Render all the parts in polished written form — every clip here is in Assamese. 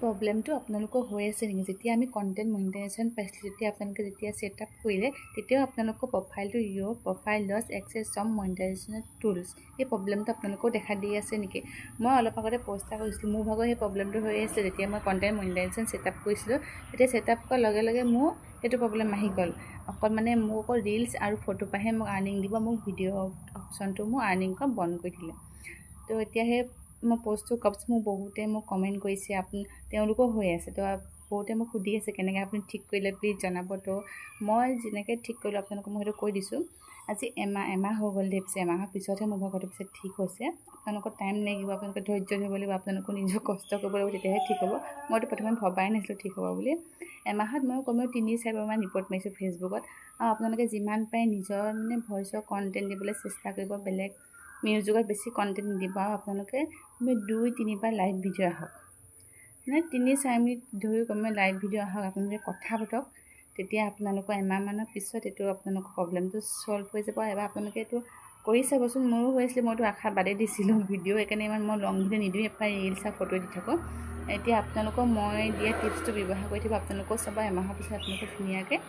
প্ৰব্লেমটো আপোনালোকৰ হৈ আছে নেকি? যেতিয়া আমি কণ্টেণ্ট মনিটাইজেশ্যন পাইছিলোঁ, তেতিয়া আপোনালোকে যেতিয়া ছেটআপ কৰিলে, তেতিয়াও আপোনালোকৰ প্ৰফাইলটো ইয়'ৰ প্ৰফাইল লছ এক্সেছ সম মনিটাইজেশ্যন টুলছ, এই প্ৰব্লেমটো আপোনালোকেও দেখা দি আছে নেকি? মই অলপ আগতে পষ্ট এটা কৰিছিলোঁ, মোৰ ভাগৰ সেই প্ৰব্লেমটো হৈ আছে। যেতিয়া মই কণ্টেণ্ট মনিটাইজেশ্যন ছেটআপ কৰিছিলোঁ, তেতিয়া ছেটআপ কৰাৰ লগে লগে মোৰ সেইটো প্ৰব্লেম আহি গ'ল। অকল মোক অকল ৰিলছ আৰু ফটো পাহে মোক আৰ্নিং দিব, মোক ভিডিঅ' অপশ্যনটো মোৰ আৰ্নিং কৰা বন্ধ কৰি দিলে। তো এতিয়া সেই মই পষ্টটো কৰাৰ মোক বহুতে মোক কমেণ্ট কৰিছে, তেওঁলোকৰ হৈ আছে। তো বহুতে মোক সুধি আছে কেনেকৈ আপুনি ঠিক কৰিলে, প্লিজ জনাব। তো মই যেনেকৈ ঠিক কৰিলোঁ আপোনালোকক মই সেইটো কৈ দিছোঁ। আজি এমাহ হৈ গ'ল দেই, পিছে এমাহৰ পিছতহে মোৰ ভাগৰটো পিছত ঠিক হৈছে। আপোনালোকৰ টাইম লাগিব, আপোনালোকে ধৈৰ্য ধৰিব লাগিব, আপোনালোকৰ নিজৰ কষ্ট কৰিব লাগিব, তেতিয়াহে ঠিক হ'ব। মইতো প্ৰথমে ভবাই নাছিলোঁ ঠিক হ'ব বুলি। এমাহত মই কমেও 3-4বাৰমান ৰিপৰ্ট মাৰিছোঁ ফেচবুকত। আৰু আপোনালোকে যিমান পাৰে নিজৰ ভইচৰ কণ্টেণ্ট দিবলৈ চেষ্টা কৰিব, বেলেগ মিউজিকত বেছি কণ্টেণ্ট নিদিব। আৰু আপোনালোকে 2-3বাৰ লাইভ ভিডিঅ' আহক, 3-4 মিনিট ধৰি কমেও লাইভ ভিডিঅ' আহক, আপোনালোকে কথা পাতক। তেতিয়া আপোনালোকৰ এমাহমানৰ পিছত এইটো আপোনালোকৰ প্ৰব্লেমটো ছল্ভ হৈ যাব। এবাৰ আপোনালোকে এইটো কৰি চাবচোন। মোৰো হৈছিলে, মইতো আশা বাদেই দিছিলোঁ ভিডিঅ', সেইকাৰণে ইমান মই লং ভিডিঅ' নিদিওঁ, প্ৰায় ৰিলছ আৰু ফটো দি থাকোঁ। এতিয়া আপোনালোকৰ মই দিয়া টিপছটো ব্যৱহাৰ কৰি থাকিব, আপোনালোকেও চাব। এমাহৰ পিছত আপোনালোকে ধুনীয়াকৈ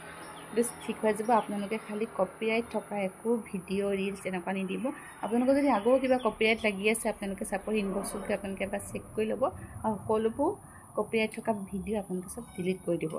ঠিক হৈ যাব। আপোনালোকে খালি কপিৰাইট থকা একো ভিডিঅ' ৰিলছ এনেকুৱা নিদিব। আপোনালোকৰ যদি আগেও কিবা কপিৰাইট লাগি আছে, আপোনালোকে চাপোজ ইনবক্সত গৈ আপোনালোকে এবাৰ চেক কৰি ল'ব, আৰু সকলোবোৰ কপিৰাইট থকা ভিডিঅ' আপোনালোকে চব ডিলিট কৰি দিব।